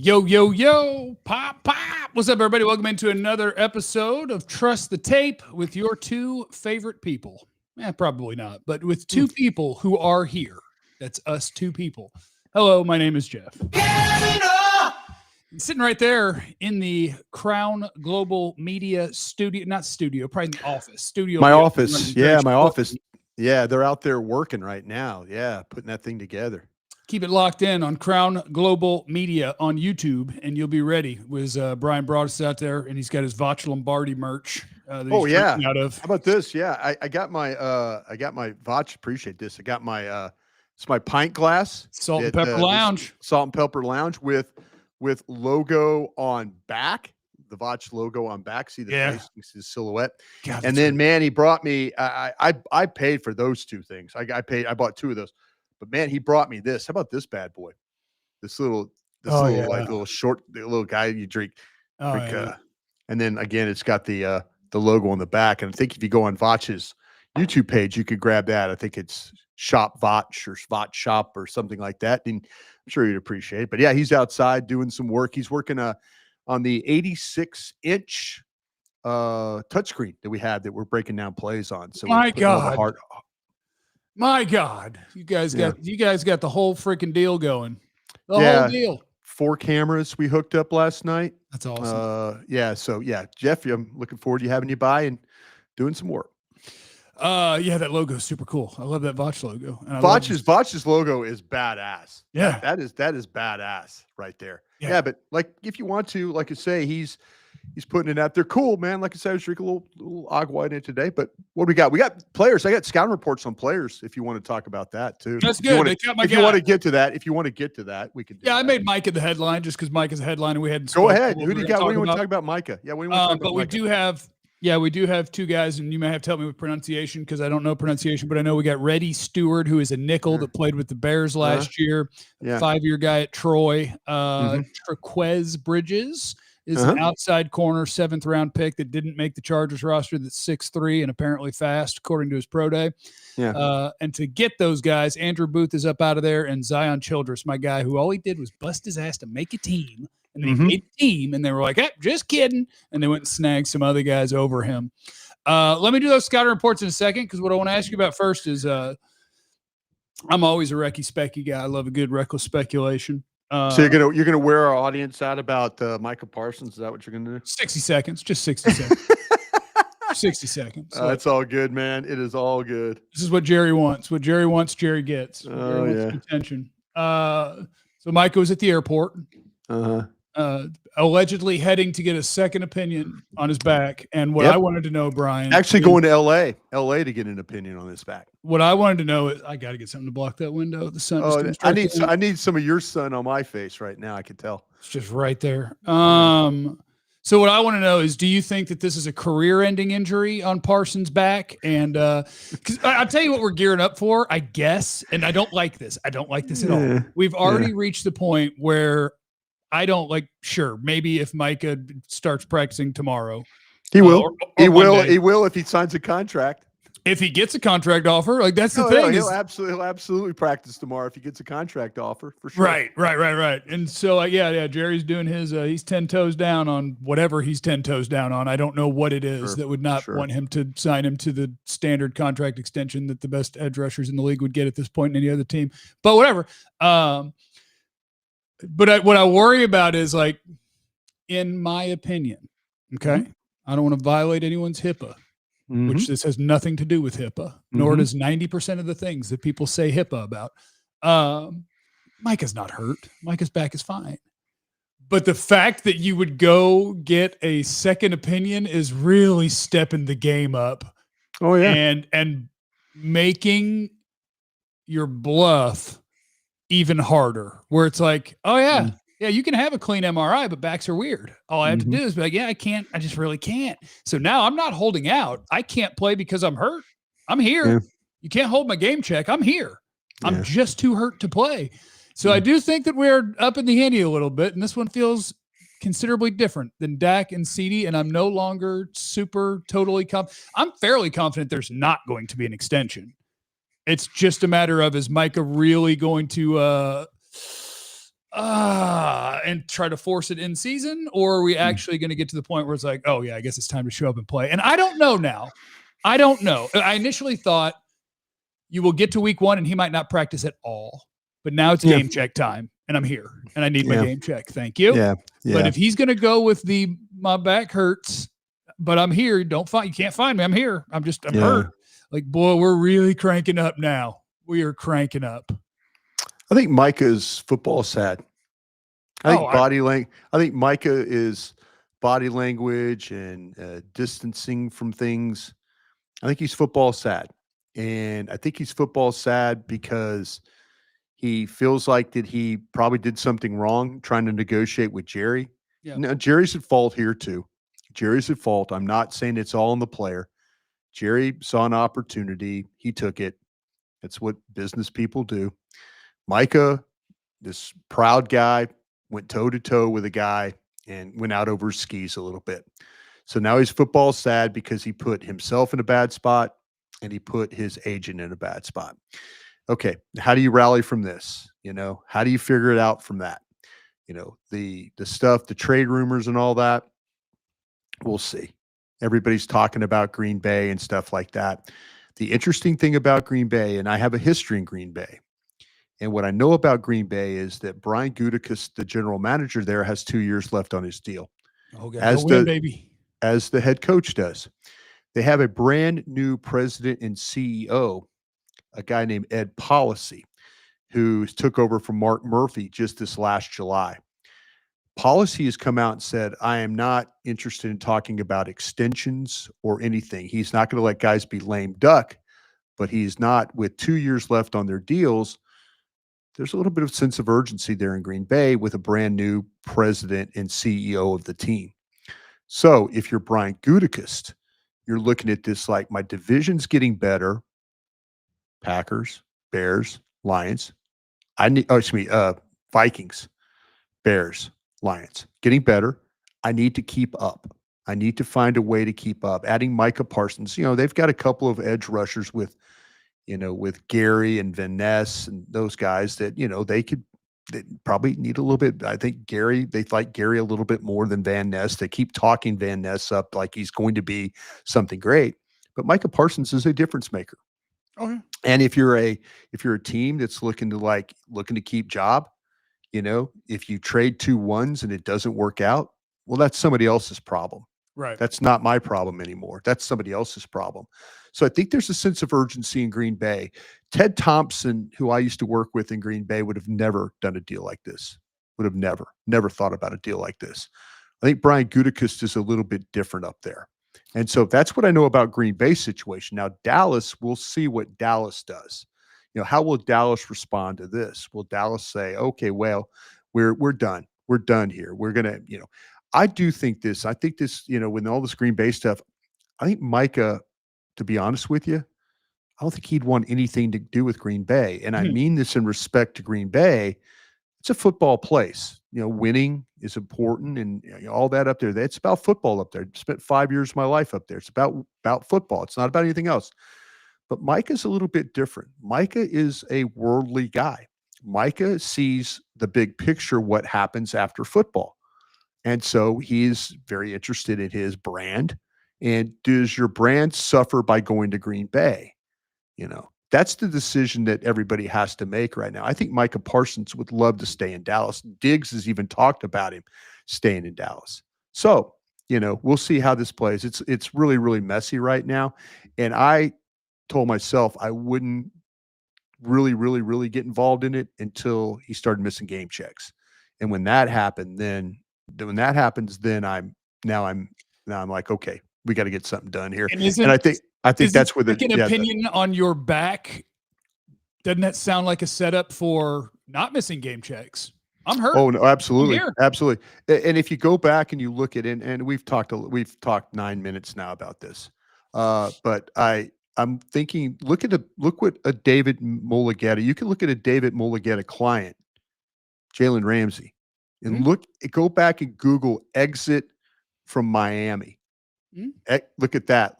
Yo, yo, yo, pop, pop. What's up, everybody? Welcome into another episode of Trust the Tape with your two favorite people. Probably not, but with two people who are here. That's us two people. Hello, my name is Jeff. Cavanaugh! Sitting right there in the Crown Global Media studio, not studio, probably in the office. Studio. My office. Yeah, my office. Yeah, they're out there working right now. Yeah, putting that thing together. Keep it locked in on Crown Global Media on YouTube, and you'll be ready. With Bryan Broaddus out there, and he's got his Vach Lombardi merch. Oh yeah, out of. How about this? Yeah, I got my Vach. Appreciate this. I got my it's my pint glass, Salt and Pepper Lounge, Salt and Pepper Lounge with logo on back. The Vach logo on back. See the face, the silhouette. God, and then man, he brought me. I paid for those two things. I bought two of those. But man, he brought me this. How about this bad boy? This little short little guy you drink. And then again, it's got the logo on the back. And I think if you go on Vach's YouTube page, you could grab that. I think it's Shop Vach or Vach Shop or something like that. And I'm sure you'd appreciate it. But yeah, he's outside doing some work. He's working on the 86-inch touchscreen that we have that we're breaking down plays on. So my God. My God, you guys got the whole freaking deal going. The whole deal. 4 cameras we hooked up last night. That's awesome. So Jeff, I'm looking forward to having you by and doing some work. That logo is super cool. I love that Vach logo. Vach's logo is badass. Yeah, that is badass right there. Yeah, but like if you want to, like I say, he's putting it out there. Cool, man. Like I said, I was drinking a little agua in it today. But what do we got? We got players. I got scouting reports on players. If you want to talk about that too, that's good. If you want to get to that, we can. I made Micah the headline just because Micah's the headline, and we had. Go ahead. Who do you got? What do you want to talk about, Micah? Yeah, what do you want to talk about? But we do have two guys, and you may have to help me with pronunciation because I don't know pronunciation, but I know we got Reddy Stewart, who is a nickel that played with the Bears last year, 5-year guy at Troy. Trequez Bridges is an outside corner, 7th-round pick that didn't make the Chargers roster. That's 6'3" and apparently fast, according to his pro day. Yeah. And to get those guys, Andrew Booth is up out of there, and Zion Childress, my guy, who all he did was bust his ass to make a team. And then he made a team, and they were like, hey, just kidding. And they went and snagged some other guys over him. Let me do those scouting reports in a second, because what I want to ask you about first is I'm always a recce specky guy. I love a good reckless speculation. So you're gonna wear our audience out about Micah Parsons? Is that what you're gonna do? 60 seconds, just 60 seconds. 60 seconds. It's all good, man. It is all good. This is what Jerry wants. What Jerry wants, Jerry gets. Jerry wants attention. So Micah was at the airport. Allegedly heading to get a second opinion on his back. And what I wanted to know, Bryan, actually going to LA to get an opinion on his back. What I wanted to know is I got to get something to block that window. The sun. I need some of your sun on my face right now. I can tell it's just right there. So what I want to know is, do you think that this is a career-ending injury on Parsons' back? And because I'll tell you what we're gearing up for, I guess. And I don't like this. I don't like this at all. We've already reached the point where I don't sure, maybe if Micah starts practicing tomorrow. He will. He will if he signs a contract. If he gets a contract offer, that's the thing. He'll absolutely practice tomorrow if he gets a contract offer, for sure. Right. And so, Jerry's doing his, he's 10 toes down on whatever he's 10 toes down on. I don't know what it is that would not want him to sign him to the standard contract extension that the best edge rushers in the league would get at this point in any other team. But whatever. But what I worry about is, in my opinion, okay, I don't want to violate anyone's HIPAA, which this has nothing to do with HIPAA, nor does 90% of the things that people say HIPAA about. Micah's not hurt. Micah's back is fine. But the fact that you would go get a second opinion is really stepping the game up. Oh, yeah. And making your bluff even harder, where it's like, you can have a clean MRI, but backs are weird. All I have to do is be like, I can't, I just really can't. So now I'm not holding out. I can't play because I'm hurt. I'm here. Yeah. You can't hold my game check. I'm here. I'm just too hurt to play. So I do think that we're up in the ante a little bit, and this one feels considerably different than Dak and CD, and I'm no longer totally I'm fairly confident there's not going to be an extension. It's just a matter of, is Micah really going to and try to force it in season? Or are we actually going to get to the point where it's like, oh, yeah, I guess it's time to show up and play? And I don't know now. I don't know. I initially thought you will get to week 1 and he might not practice at all. But now it's game check time, and I'm here, and I need my game check. Thank you. Yeah. But if he's going to go with my back hurts, but I'm here, you can't find me. I'm here. I'm hurt. Like, boy, we're really cranking up now. We are cranking up. I think Micah's football sad. I think Micah is body language and distancing from things. I think he's football sad. And I think he's football sad because he feels like that he probably did something wrong trying to negotiate with Jerry. Yeah. Now, Jerry's at fault here too. Jerry's at fault. I'm not saying it's all on the player. Jerry saw an opportunity. He took it. That's what business people do. Micah, this proud guy, went toe-to-toe with a guy and went out over his skis a little bit. So now he's football sad because he put himself in a bad spot and he put his agent in a bad spot. Okay, how do you rally from this? How do you figure it out from that? The stuff, the trade rumors and all that, we'll see. Everybody's talking about Green Bay and stuff like that. The interesting thing about Green Bay, and I have a history in Green Bay, and what I know about Green Bay is that Bryan Broaddus, the general manager there, has 2 years left on his deal. Okay, as the head coach does. They have a brand new president and CEO, a guy named Ed Policy, who took over from Mark Murphy just this last July. Policy has come out and said, I am not interested in talking about extensions or anything. He's not going to let guys be lame duck, but he's not, with 2 years left on their deals. There's a little bit of sense of urgency there in Green Bay with a brand new president and CEO of the team. So if you're Bryan Broaddus, you're looking at this like, my division's getting better. Packers, Bears, Lions. Vikings, Bears, Lions. Getting better. I need to keep up. I need to find a way to keep up. Adding Micah Parsons. They've got a couple of edge rushers with Gary and Van Ness and those guys that, they probably need a little bit. I think they like Gary a little bit more than Van Ness. They keep talking Van Ness up like he's going to be something great. But Micah Parsons is a difference maker. Okay. And if you're a team that's looking to keep job, if you trade 2 ones and it doesn't work out, well, that's somebody else's problem. Right. That's not my problem anymore. That's somebody else's problem. So I think there's a sense of urgency in Green Bay. Ted Thompson, who I used to work with in Green Bay, would have never done a deal like this. Would have never thought about a deal like this. I think Bryan Broaddus is a little bit different up there. And so that's what I know about Green Bay's situation. Now, Dallas, we'll see what Dallas does. How will Dallas respond to this? Will Dallas say, okay, well, we're done. We're done here. We're going to, I do think this. I think this, with all this Green Bay stuff, I think Micah, to be honest with you, I don't think he'd want anything to do with Green Bay. And I mean this in respect to Green Bay. It's a football place. Winning is important and all that up there. It's about football up there. I spent 5 years of my life up there. It's about football. It's not about anything else. But Micah's a little bit different. Micah is a worldly guy. Micah sees the big picture, what happens after football. And so he's very interested in his brand. And does your brand suffer by going to Green Bay? That's the decision that everybody has to make right now. I think Micah Parsons would love to stay in Dallas. Diggs has even talked about him staying in Dallas. So, we'll see how this plays. It's really, really messy right now. And I told myself I wouldn't really, really, really get involved in it until he started missing game checks. And when that happened, then I'm like, okay, we got to get something done here. And I think that's where opinion on your back. Doesn't that sound like a setup for not missing game checks? I'm hurt. Oh no, absolutely. Absolutely. And if you go back and you look at it, and we've talked 9 minutes now about this. But I'm thinking, look what a David Mulligetta, you can look at a David Mulligetta client, Jalen Ramsey, and go back and Google exit from Miami. Look at that.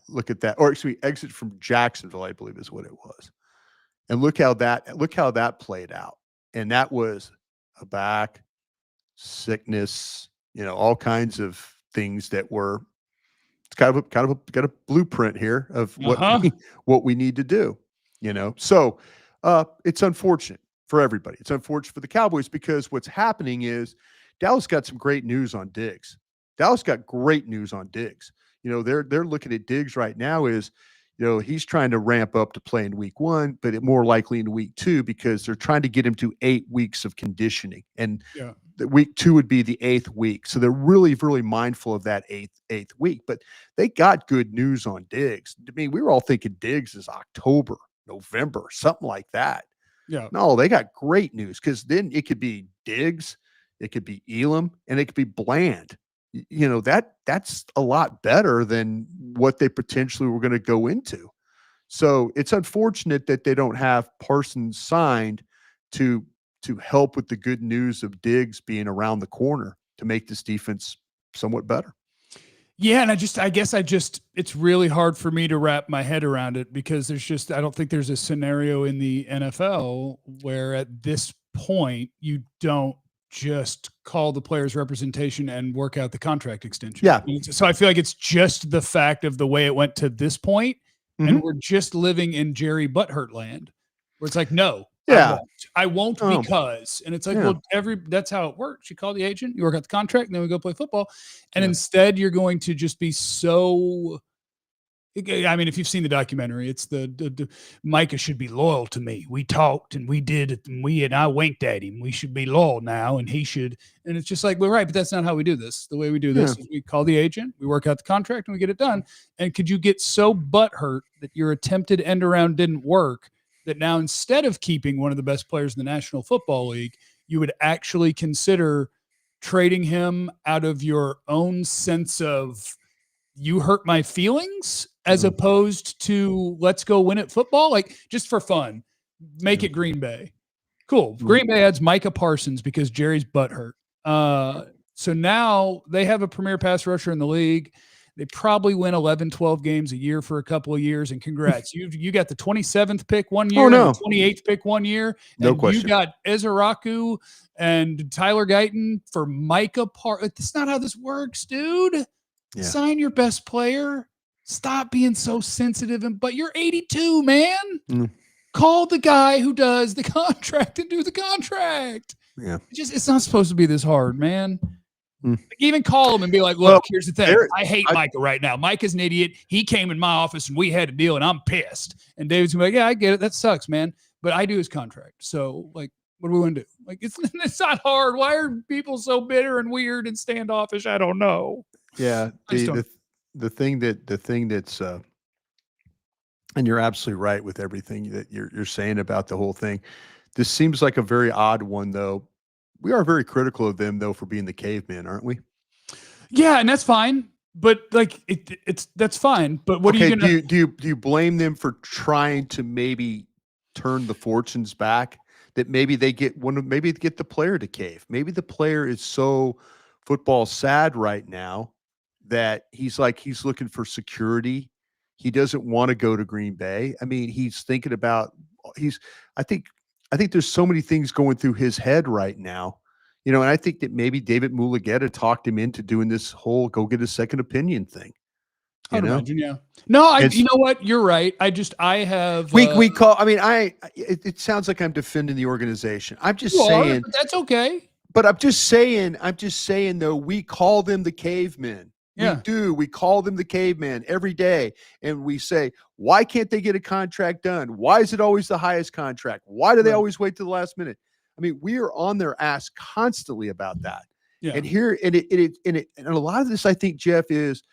Or excuse me, exit from Jacksonville, I believe is what it was. And look how that played out. And that was a back, sickness, all kinds of things that were got a blueprint here of what we need to do, So it's unfortunate for everybody. It's unfortunate for the Cowboys because what's happening is Dallas got some great news on Diggs. Dallas got great news on Diggs. They're looking at Diggs right now is, he's trying to ramp up to play in week 1, but more likely in week 2 because they're trying to get him to 8 weeks of conditioning. And the week 2 would be the 8th week. So they're really, really mindful of that eighth week. But they got good news on Diggs. I mean, we were all thinking Diggs is October, November, something like that. Yeah. No, they got great news because then it could be Diggs, it could be Elam, and it could be Bland. That's a lot better than what they potentially were going to go into. So it's unfortunate that they don't have Parsons signed to help with the good news of Diggs being around the corner to make this defense somewhat better. Yeah, and it's really hard for me to wrap my head around it because I don't think there's a scenario in the NFL where at this point you don't just call the player's representation and work out the contract extension. Yeah. So I feel like it's just the fact of the way it went to this point, and we're just living in Jerry Butthurt land where it's like, no, I won't because, and it's like, well, that's how it works. You call the agent, you work out the contract, and then we go play football. And instead you're going to just be so, I mean, if you've seen the documentary, it's the Micah should be loyal to me. We talked and we did it and I winked at him. We should be loyal now. And he should, and it's just like, well, right. But that's not how we do this. The way we do this is we call the agent, we work out the contract and we get it done. And could you get so butthurt that your attempted end around didn't work that now instead of keeping one of the best players in the National Football League, you would actually consider trading him out of your own sense of you hurt my feelings as opposed to let's go win at football, like just for fun, make it Green Bay. Cool. Green Bay adds Micah Parsons because Jerry's butthurt. So now they have a premier pass rusher in the league. They probably win 11, 12 games a year for a couple of years. And congrats. You got the 27th pick one year, and the 28th pick one year. No question. You got Ezeraku and Tyler Guyton for Micah Parsons. That's not how this works, dude. Yeah. Sign your best player. Stop being so sensitive. But you're 82, man. Call the guy who does the contract and do the contract. Yeah. It's not supposed to be this hard, man. Even call him and be like, look, here's the thing. I hate Micah right now. Micah's an idiot. He came in my office and we had a deal and I'm pissed. And David's gonna be like, yeah, I get it. That sucks, man. But I do his contract. So like, what do we want to do? Like, it's not hard. Why are people so bitter and weird and standoffish? I don't know. Yeah. The thing that's and you're absolutely right with everything that you're saying about the whole thing. This seems like a very odd one though. We are very critical of them though for being the caveman, aren't we? Yeah, and that's fine. But like that's fine. But what are you gonna do you blame them for trying to maybe turn the fortunes back? That maybe they get the player to cave. Maybe the player is so football sad right now that he's looking for security. He doesn't want to go to Green Bay. I mean, he's thinking about I think there's so many things going through his head right now, and I think that maybe David Mulugeta talked him into doing this whole go get a second opinion thing. I'd imagine, yeah. No, you know what? You're right. I have. We call. I mean, it sounds like I'm defending the organization. I'm just saying. But that's okay. But I'm just saying though, we call them the cavemen. Yeah. We do. We call them the caveman every day. And we say, why can't they get a contract done? Why is it always the highest contract? Why do they always wait to the last minute? I mean, we are on their ass constantly about that. Yeah. And here, and a lot of this, I think, Jeff, is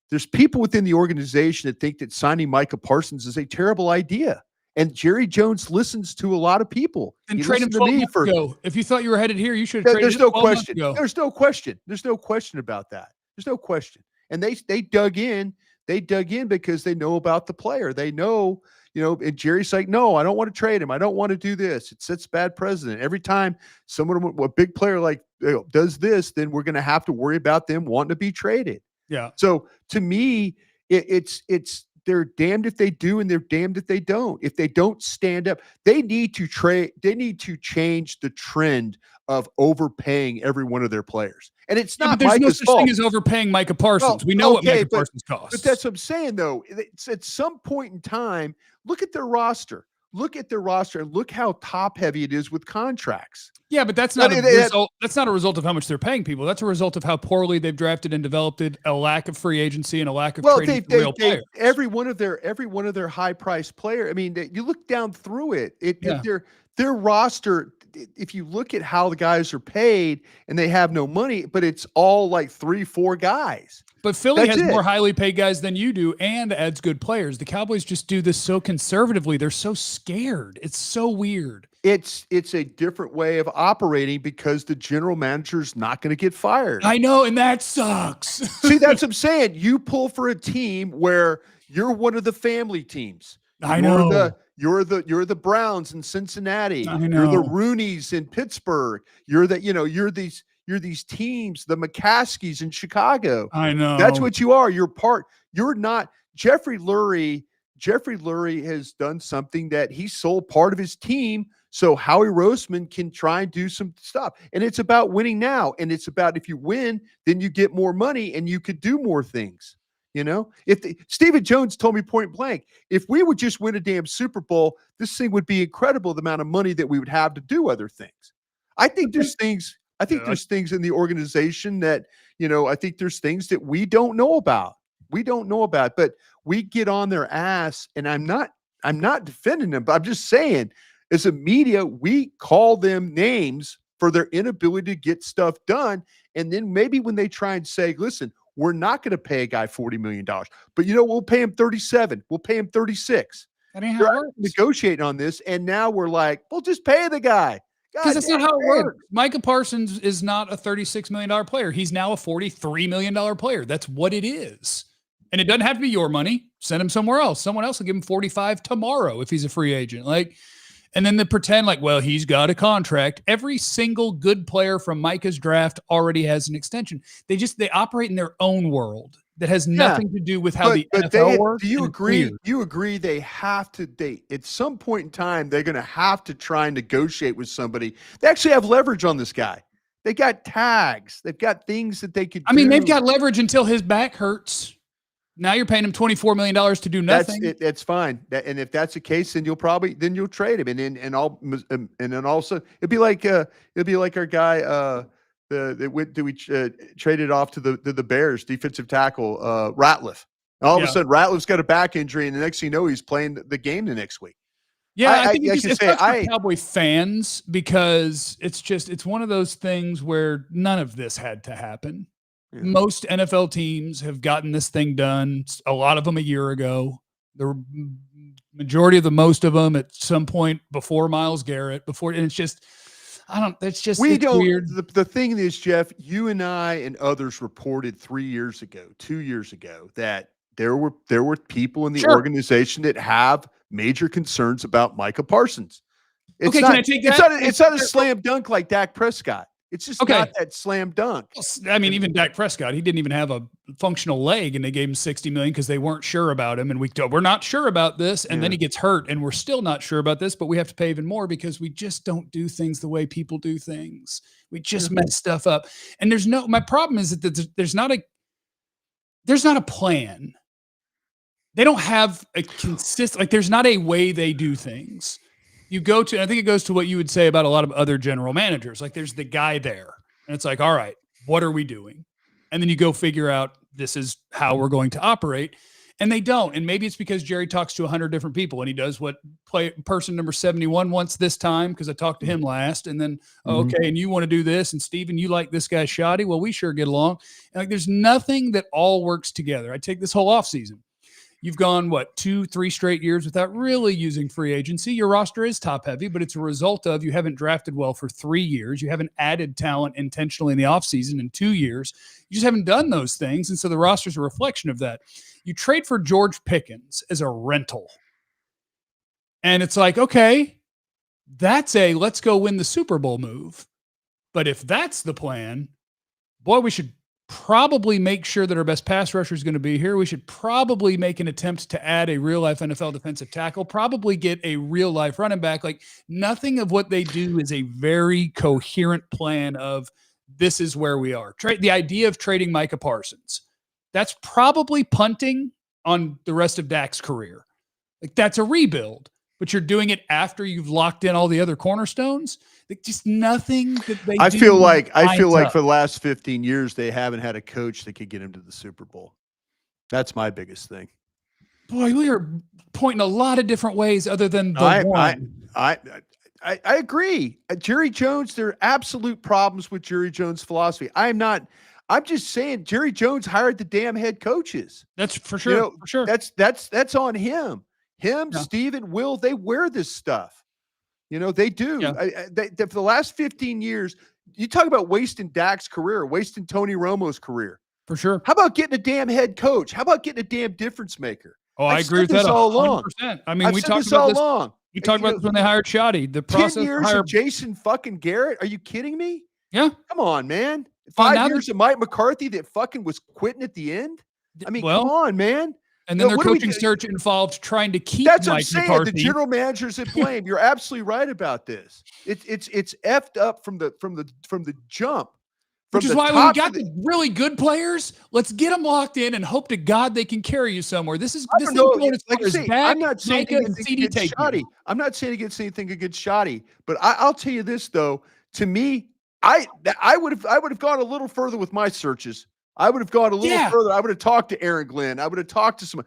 there's people within the organization that think that signing Micah Parsons is a terrible idea. And Jerry Jones listens to a lot of people. And trade him 12 months ago. If you thought you were headed here, you should have traded There's him no 12 question. months ago. There's no question. There's no question about that. There's no question. And they dug in. They dug in because they know about the player. They know, and Jerry's like, no, I don't want to trade him. I don't want to do this. It sets bad precedent. Every time a big player like does this, then we're going to have to worry about them wanting to be traded. Yeah. So to me, it's they're damned if they do and they're damned if they don't. If they don't stand up, they need to trade. They need to change the trend of overpaying every one of their players. And it's not but there's Micah's no such fault. thing as overpaying Micah Parsons. We know what Micah Parsons costs. But that's what I'm saying, though. It's at some point in time, look at their roster. Look at their roster and look how top heavy it is with contracts. Yeah, but that's not a result. That's not a result of how much they're paying people. That's a result of how poorly they've drafted and developed it, a lack of free agency and a lack of trading for real players. Every one of their high priced player. I mean, you look down through it. Their roster. If you look at how the guys are paid and they have no money, but it's all like 3-4 guys. But Philly has more highly paid guys than you do and adds good players. The Cowboys just do this so conservatively. They're so scared. It's so weird. It's a different way of operating because the general manager's not going to get fired. I know, and that sucks. See, that's what I'm saying. You pull for a team where you're one of the family teams. I know. You're the Browns in Cincinnati. I know. You're the Rooneys in Pittsburgh. You're these teams, the McCaskies in Chicago. I know. That's what you are. You're not Jeffrey Lurie. Jeffrey Lurie has done something that he sold part of his team so Howie Roseman can try and do some stuff. And it's about winning now. And it's about if you win, then you get more money and you could do more things. Stephen Jones told me point blank, if we would just win a damn Super Bowl, this thing would be incredible, the amount of money that we would have to do other things. I think there's things in the organization that, I think there's things that we don't know about. But we get on their ass, and I'm not defending them, but I'm just saying, as a media, we call them names for their inability to get stuff done. And then maybe when they try and say, listen, we're not going to pay a guy $40 million, but we'll pay him 37. We'll pay him 36. I mean, how it works. Negotiating on this. And now we're like, we'll just pay the guy. Because that's not how it works. Micah Parsons is not a $36 million player. He's now a $43 million player. That's what it is. And it doesn't have to be your money. Send him somewhere else. Someone else will give him 45 tomorrow if he's a free agent. And then they pretend he's got a contract. Every single good player from Micah's draft already has an extension. They operate in their own world that has nothing to do with how the NFL works. Do you agree? You agree they have to at some point in time, they're going to have to try and negotiate with somebody. They actually have leverage on this guy. They got tags. They've got things that they could do. I mean, they've got leverage until his back hurts. Now you're paying him $24 million to do nothing. That's fine. And if that's the case, then you'll trade him. And then also it'd be like our guy we traded off to the Bears defensive tackle Ratliff. And all of a sudden Ratliff's got a back injury, and the next thing you know, he's playing the game the next week. Yeah, I think it's Cowboy fans, because it's one of those things where none of this had to happen. Yeah. Most NFL teams have gotten this thing done. A lot of them a year ago. The majority of most of them at some point before Myles Garrett. And it's just, it's weird. The thing is, Jeff, you and I and others reported 2 years ago, that there were people in the organization that have major concerns about Micah Parsons. Can I take that? It's not a slam dunk like Dak Prescott. It's just not that slam dunk. I mean, even Dak Prescott, he didn't even have a functional leg, and they gave him $60 million because they weren't sure about him. And we're not sure about this. And then he gets hurt, and we're still not sure about this, but we have to pay even more because we just don't do things the way people do things. We just mess stuff up. And my problem is that there's not a plan. They don't have a there's not a way they do things. I think it goes to what you would say about a lot of other general managers. There's the guy there, and it's all right, what are we doing? And then you go figure out, this is how we're going to operate. And they don't. And maybe it's because Jerry talks to 100 different people, and he does what person number 71 wants this time, because I talked to him last. And then, okay, and you want to do this, and Steven, you like this guy Shoddy? Well, we sure get along. And there's nothing that all works together. I take this whole offseason. You've gone, 2-3 straight years without really using free agency. Your roster is top heavy, but it's a result of you haven't drafted well for 3 years. You haven't added talent intentionally in the offseason in 2 years. You just haven't done those things. And so the roster is a reflection of that. You trade for George Pickens as a rental. And it's okay, that's a let's go win the Super Bowl move. But if that's the plan, boy, we should probably make sure that our best pass rusher is going to be here. We should probably make an attempt to add a real life NFL defensive tackle, probably get a real life running back. Like, nothing of what they do is a very coherent plan of this is where we are. The idea of trading Micah Parsons, that's probably punting on the rest of Dak's career. Like, that's a rebuild, but you're doing it after you've locked in all the other cornerstones. Like, just nothing that they I do feel like up. for the last 15 years, they haven't had a coach that could get him to the Super Bowl. That's my biggest thing. Boy, we are pointing a lot of different ways other than the one. I agree. Jerry Jones, there are absolute problems with Jerry Jones' philosophy. I'm just saying Jerry Jones hired the damn head coaches. That's for sure. For sure. That's on him. Steven, Will, they wear this stuff. They do. Yeah. For the last 15 years, you talk about wasting Dak's career, wasting Tony Romo's career. For sure. How about getting a damn head coach? How about getting a damn difference maker? Oh, I agree with that all along. 100%. I mean, we talked about this all along. We talked about this when they hired Shoddy. The 10 years of Jason fucking Garrett. Are you kidding me? Yeah. Come on, man. 5 years of Mike McCarthy that fucking was quitting at the end. I mean, come on, man. And then their coaching search involved trying to keep That's Mike what I'm saying. McCarthy. The general managers at blame. You're absolutely right about this. It's effed up from the jump. Which is why when we got the really good players, let's get them locked in and hope to God they can carry you somewhere. This I'm not saying against Shoddy. I'm not saying against anything against Shoddy, but I'll tell you this though. To me, I would have gone a little further with my searches. I would have gone a little further. I would have talked to Aaron Glenn. I would have talked to some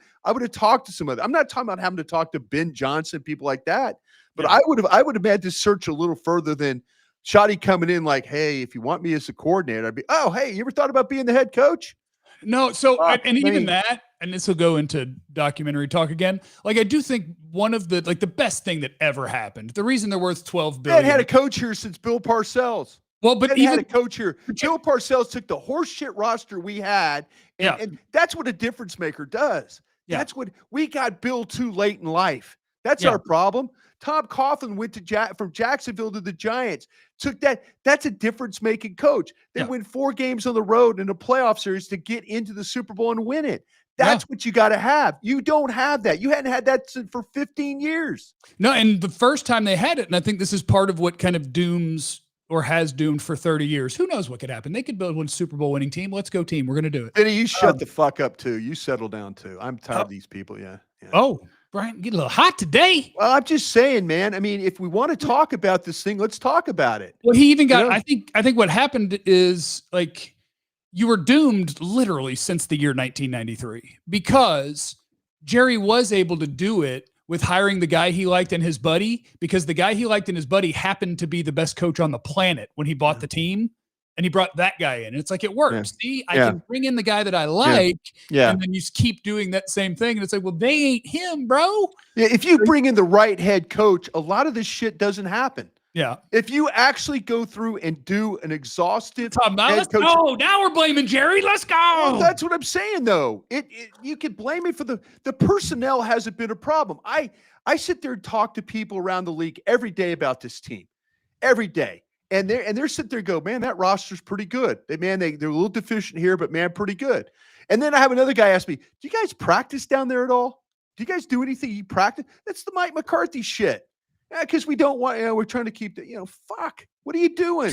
other. I'm not talking about having to talk to Ben Johnson, people like that. But I would have had to search a little further than Shoddy coming in like, hey, if you want me as a coordinator, I'd be, oh, hey, you ever thought about being the head coach? No. So, even that, and this will go into documentary talk again. Like, I do think one of the best thing that ever happened, the reason they're worth $12 billion. They had a coach here since Bill Parcells. Well, but even had a coach here. Bill Parcells took the horseshit roster we had, and that's what a difference maker does. Yeah. That's what we got. Bill too late in life. That's our problem. Tom Coughlin went from Jacksonville to the Giants. That's a difference making coach. They win 4 games on the road in a playoff series to get into the Super Bowl and win it. That's what you got to have. You don't have that. You hadn't had that for 15 years. No, and the first time they had it, and I think this is part of what kind of dooms or has doomed for 30 years. Who knows what could happen? They could build one Super Bowl winning team. Let's go team. We're going to do it. Benny, you shut the fuck up too. You settle down too. I'm tired of these people. Yeah. Oh, Brian, get a little hot today. Well, I'm just saying, man. I mean, if we want to talk about this thing, let's talk about it. Well, he even got, I think what happened is like you were doomed literally since the year 1993 because Jerry was able to do it with hiring the guy he liked and his buddy, because the guy he liked and his buddy happened to be the best coach on the planet when he bought the team, and he brought that guy in. And it's like, it works. See, I can bring in the guy that I like, and then you just keep doing that same thing. And it's like, well, they ain't him, bro. Yeah, if you bring in the right head coach, a lot of this shit doesn't happen. Yeah. If you actually go through and do an exhaustive let's go. Now we're blaming Jerry. Let's go. Well, that's what I'm saying, though. You could blame it for the personnel hasn't been a problem. I sit there and talk to people around the league every day about this team. Every day. And they're sitting there and go, man, that roster's pretty good. They're a little deficient here, but man, pretty good. And then I have another guy ask me, do you guys practice down there at all? Do you guys do anything you practice? That's the Mike McCarthy shit. Yeah, because we don't want, we're trying to keep fuck. What are you doing?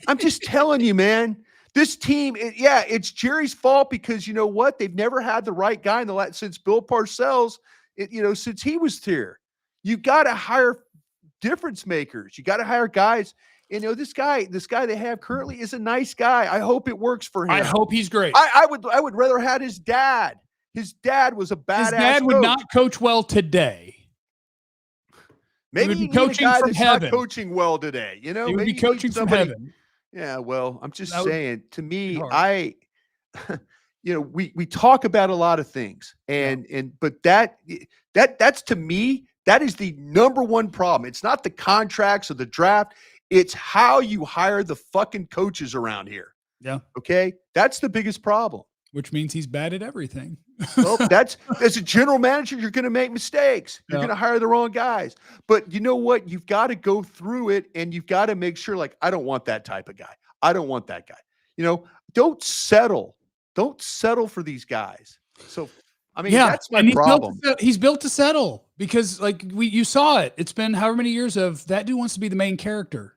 I'm just telling you, man. This team, it's Jerry's fault because you know what? They've never had the right guy since Bill Parcells, since he was here. You got to hire difference makers. You got to hire guys. This guy they have currently is a nice guy. I hope it works for him. I hope he's great. I would rather have his dad. His dad was a badass. His dad would not coach well today. Maybe he would be coaching from heaven. Not coaching well today. He would be coaching from heaven. Yeah, well, I'm just saying. To me, we talk about a lot of things, but that's to me, that is the number one problem. It's not the contracts or the draft. It's how you hire the fucking coaches around here. Yeah. Okay, that's the biggest problem. Which means he's bad at everything. Well, as a general manager, you're going to make mistakes. You're going to hire the wrong guys. But you know what? You've got to go through it, and you've got to make sure, I don't want that type of guy. I don't want that guy. Don't settle. Don't settle for these guys. So, I mean, that's my and problem. He's built to settle because, like, you saw it. It's been however many years of that dude wants to be the main character.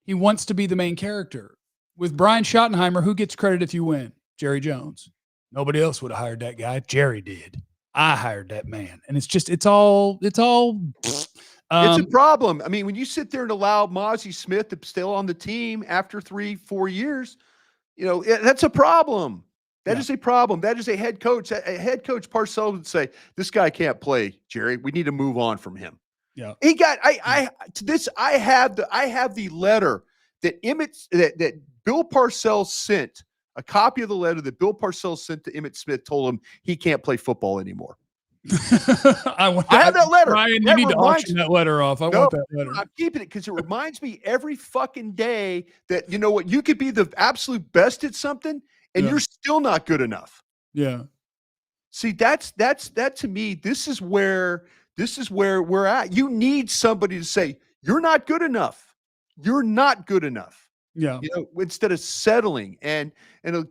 He wants to be the main character. With Brian Schottenheimer, who gets credit if you win? Jerry Jones. Nobody else would have hired that guy. Jerry did. I hired that man. And it's all it's a problem. I mean, when you sit there and allow Mozzie Smith to still on the team after 3-4 years, that's a problem. That is a problem. That is a head coach. A head coach Parcells would say, "This guy can't play, Jerry. We need to move on from him." Yeah. He got I have the letter that Bill Parcells sent, a copy of the letter that Bill Parcells sent to Emmitt Smith, told him he can't play football anymore. I have that letter. Ryan, you need to auction that letter off. I want that letter. I'm keeping it because it reminds me every fucking day that, you know what, you could be the absolute best at something and you're still not good enough. Yeah. See, that to me, this is where we're at. You need somebody to say, you're not good enough. You're not good enough. Yeah. Instead of settling and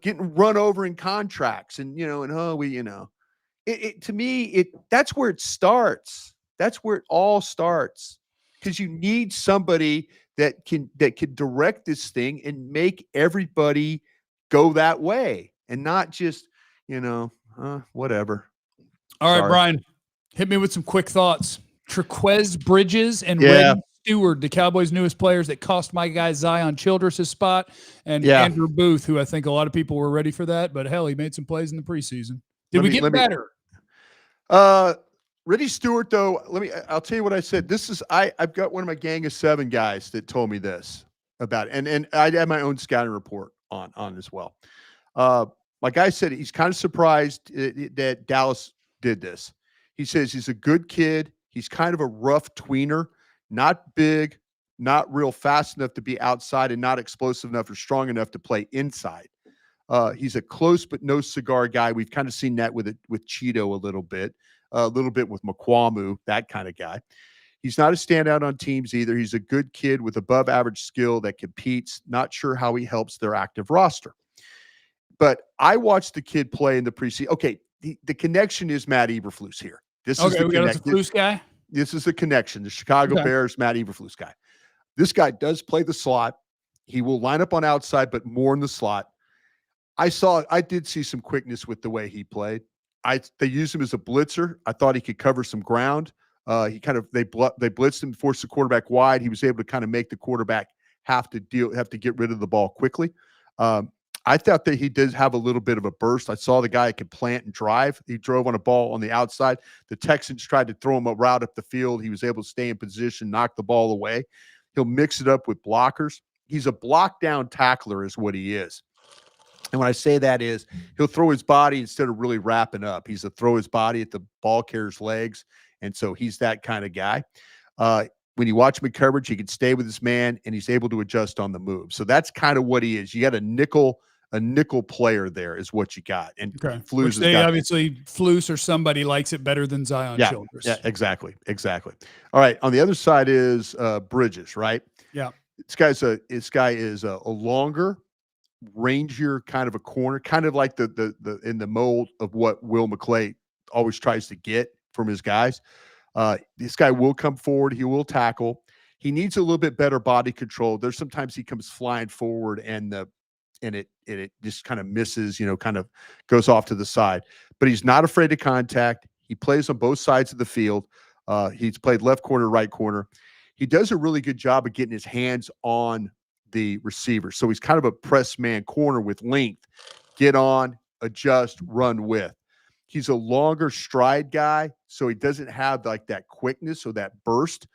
getting run over in contracts and, to me, that's where it starts. That's where it all starts. Because you need somebody that can direct this thing and make everybody go that way and not just, whatever. All right, Brian, hit me with some quick thoughts. Trequez Bridges and Reddy Stewart, the Cowboys' newest players that cost my guy Zion Childress his spot, and Andrew Booth, who I think a lot of people were ready for that, but hell, he made some plays in the preseason. Did we get better? Reddy Stewart, though, I'll tell you what I said. I've got one of my gang of 7 guys that told me this about it. And I had my own scouting report on as well. My guy said he's kind of surprised that Dallas did this. He says he's a good kid. He's kind of a rough tweener, not big, not real fast enough to be outside, and not explosive enough or strong enough to play inside. He's a close but no cigar guy. We've kind of seen that with Cheeto a little bit with McQuamu, that kind of guy. He's not a standout on teams either. He's a good kid with above average skill that competes. Not sure how he helps their active roster. But I watched the kid play in the preseason. Okay, the connection is Matt Eberflus here. This is the Flus guy. This is the connection. The Chicago Bears, Matt Eberflus guy. This guy does play the slot. He will line up on outside, but more in the slot. I did see some quickness with the way he played. They used him as a blitzer. I thought he could cover some ground. They blitzed him, forced the quarterback wide. He was able to kind of make the quarterback have to get rid of the ball quickly. I thought that he did have a little bit of a burst. I saw the guy could plant and drive. He drove on a ball on the outside. The Texans tried to throw him a route up the field. He was able to stay in position, knock the ball away. He'll mix it up with blockers. He's a block down tackler is what he is. And when I say that is, he'll throw his body instead of really wrapping up. He's a throw his body at the ball carrier's legs. And so he's that kind of guy. When you watch him in coverage, he can stay with his man, and he's able to adjust on the move. So that's kind of what he is. You got a nickel player there is what you got. And Flus, obviously Flus or somebody likes it better than Zion Childress. Yeah, exactly. All right. On the other side is Bridges, right? Yeah. This guy is a longer, rangier kind of a corner, kind of like the in the mold of what Will McClay always tries to get from his guys. This guy will come forward. He will tackle. He needs a little bit better body control. There's sometimes he comes flying forward and it just kind of misses, kind of goes off to the side. But he's not afraid of contact. He plays on both sides of the field. He's played left corner, right corner. He does a really good job of getting his hands on the receiver. So he's kind of a press man corner with length. Get on, adjust, run with. He's a longer stride guy, so he doesn't have like that quickness or that burst,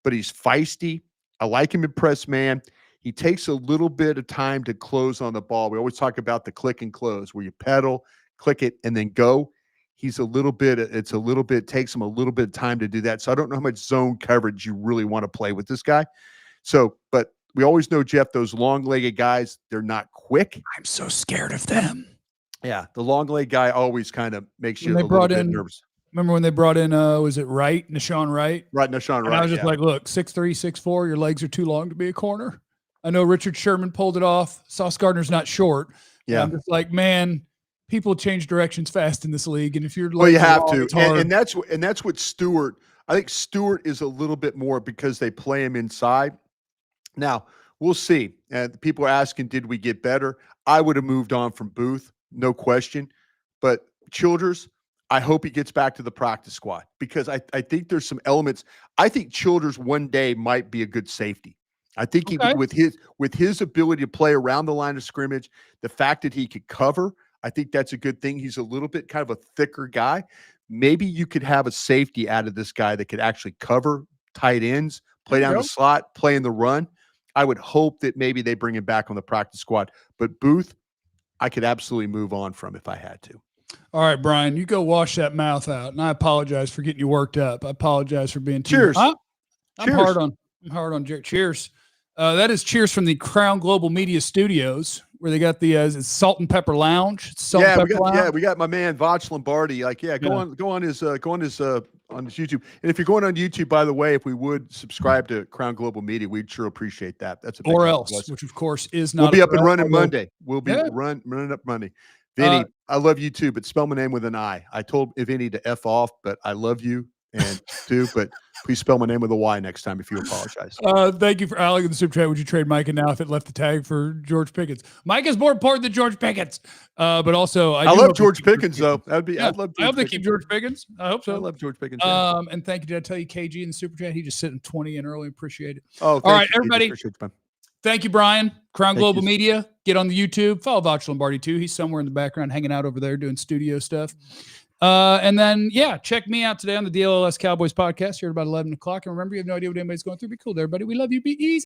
but he's feisty. I like him in press man. He takes a little bit of time to close on the ball. We always talk about the click and close, where you pedal, click it, and then go. Takes him a little bit of time to do that. So I don't know how much zone coverage you really want to play with this guy. So, but we always know, Jeff, those long-legged guys, they're not quick. I'm so scared of them. Yeah, the long-legged guy always kind of makes you a little bit nervous. Remember when they brought in, was it Wright, Nashawn Wright? Right, Nashawn Wright. And I was just like, look, 6'3", 6'4", your legs are too long to be a corner. I know Richard Sherman pulled it off. Sauce Gardner's not short. Yeah. I'm just like, man, people change directions fast in this league. And if you're well, you have long, to. And that's what Stewart, I think Stewart is a little bit more because they play him inside. Now, we'll see. People are asking, did we get better? I would have moved on from Booth, no question. But Childers, I hope he gets back to the practice squad because I think there's some elements. I think Childers one day might be a good safety. I think he with his ability to play around the line of scrimmage, the fact that he could cover, I think that's a good thing. He's a little bit kind of a thicker guy. Maybe you could have a safety out of this guy that could actually cover tight ends, play down the slot, play in the run. I would hope that maybe they bring him back on the practice squad. But Booth, I could absolutely move on from if I had to. All right, Brian, you go wash that mouth out. And I apologize for getting you worked up. I apologize for being too. Cheers. I'm Cheers. hard on Jerry. Cheers. That is cheers from the Crown Global Media Studios, where they got the Salt and Pepper Lounge. We got my man Voch Lombardi. Go on his YouTube. And if you're going on YouTube, by the way, if we would subscribe to Crown Global Media, we'd sure appreciate that. That's a big which of course is not. We'll be up and running Monday. We'll be running up Monday. Vinny, I love you too, but spell my name with an I. I told Vinny to F off, but I love you and too, but please spell my name with a Y next time if you apologize. Thank you for Alec in the super chat. Would you trade Micah now if it left the tag for George Pickens? Micah's more important than George Pickens. But also I love George Pickens though. I hope they keep George Pickens. I hope so. I love George Pickens. And thank you. Did I tell you KG in the super chat? He just sent him 20 in early. Appreciate it. Oh, all right, everybody. Thank you, Brian. Crown Global Media. Get on the YouTube. Follow Voch Lombardi too. He's somewhere in the background hanging out over there doing studio stuff. And then, check me out today on the DLLS Cowboys podcast here at about 11 o'clock. And remember, you have no idea what anybody's going through. Be cool, everybody. We love you. Be easy.